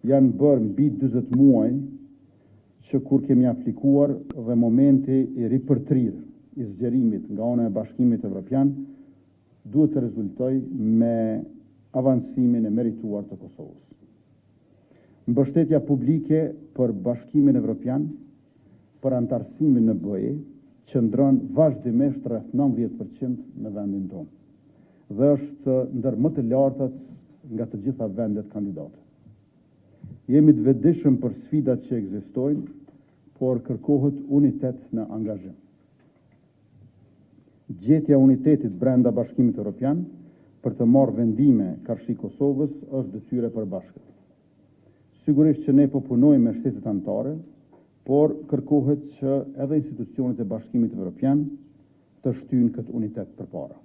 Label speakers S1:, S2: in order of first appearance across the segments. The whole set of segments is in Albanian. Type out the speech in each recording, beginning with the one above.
S1: janë bërë mbi 40 muaj që kur kemi aplikuar dhe momenti i ripërtrir i zgjerimit nga ana e Bashkimit Evropian duhet të rezultoj me avancimin e merituar të Kosovës. Mbështetja publike për Bashkimin Evropian, për antarësimin në BE, qëndron vazhdimisht rreth 90% në vendin tonë dhe është ndër më të lartat nga të gjitha vendet kandidate. Jemi të vetëdijshëm për sfidat që ekzistojnë, por kërkohet unitet në angazhim. Gjetja unitetit brenda Bashkimit Evropian për të marrë vendime karshi Kosovës është detyrë e përbashkët. Sigurisht që ne po punojmë me shtetet anëtare, por kërkohet që edhe institucionet e Bashkimit Evropian të shtyjnë këtë unitet përpara.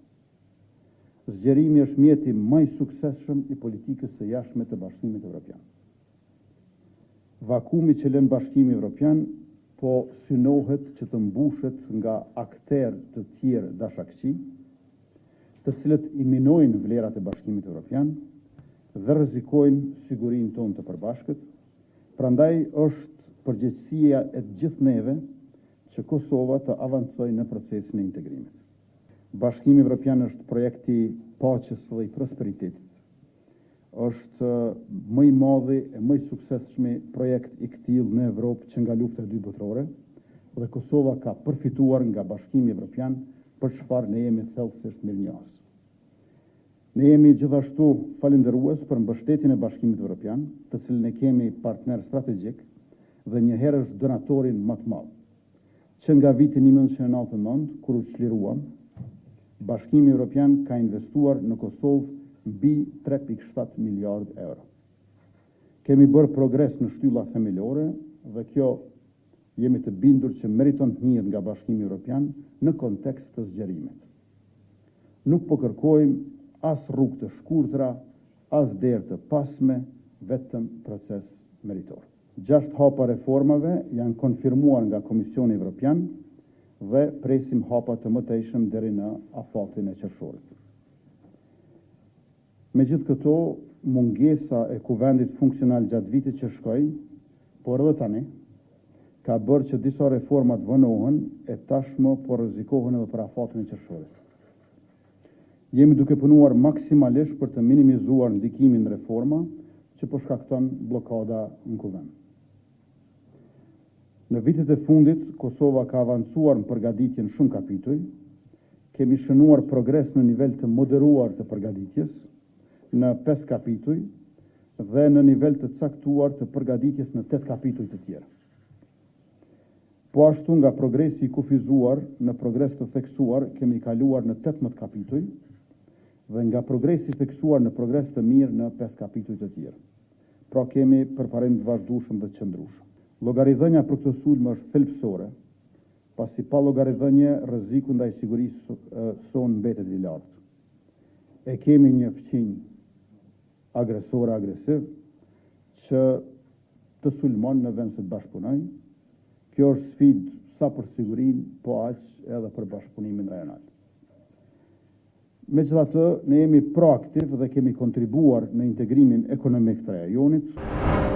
S1: Zgjerimi është mjeti më i suksesshëm i politikës së jashtme të Bashkimit Evropian. Vakumi që lën Bashkimi Evropian po synohet që të mbushet nga akterë të tjerë dashakëqi, të cilët i minojnë vlerat e Bashkimit Evropian dhe rrezikojnë sigurinë tonë të përbashkët. Prandaj është përgjegjësia e gjithë neve që Kosova të avancojë në procesin e integrimit. Bashkimi Evropian është projekti paqes dhe i prosperitetit. Është më i madhi e më i suksesshëm projekt i këtillë në Evropë që nga lufta e dytë botërore dhe Kosova ka përfituar nga Bashkimi Evropian për çfarë ne jemi thellësisht mirënjohës. Ne jemi gjithashtu falënderues për mbështetjen e Bashkimit Evropian, të cilin e kemi partner strategjik dhe njëherë është donatorin më të madh. Që nga viti 1999, kur u çliruam, Bashkimi Evropian ka investuar në Kosovë mbi 3.7 miliardë euro. Kemi bërë progres në shtylla themelore dhe kjo jemi të bindur që meriton të njihet nga Bashkimi Evropian në kontekst të zgjerimit. Nuk po kërkojmë as rrugë të shkurtra, as derë të pasme, vetëm proces meritor. 6 hapa reformave janë konfirmuar nga Komisioni Evropian dhe presim hapa të mëtejshëm deri në afatin e qershorit. Megjithë këto, mungesa e kuvendit funksional gjatë vitit që shkoi, por edhe tani, ka bërë që disa reformat vënohen e tashmë po rrezikohen edhe për afatin e qershorit. Jemi duke punuar maksimalisht për të minimizuar ndikimin në reforma që po shkakton bllokada në kuvend. Në vitet e fundit, Kosova ka avancuar në përgatitjen shumë kapituj, kemi shënuar progres në nivel të moderuar të përgatitjes, në 5 kapituj dhe në nivel të caktuar të përgatitjes në 8 kapituj të tjera. Po ashtu nga progresi i kufizuar në progres të theksuar kemi kaluar në 18 kapituj dhe nga progresi i theksuar në progres të mirë në 5 kapituj të tjera. Pra kemi përparim të vazhdueshëm dhe të qëndrueshëm. Llogaridhënia për këtë sulm është thelbësore, pasi pa llogaridhënie rreziku ndaj sigurisë sonë mbetet i lartë. E kemi një fqinj agresor agresiv që të sulmon në vend se të bashkëpunoj. Kjo është sfidë sa për sigurinë, po aq edhe për bashkëpunimin rajonal. Megjithatë, ne jemi proaktiv dhe kemi kontribuar në integrimin ekonomik të rajonit.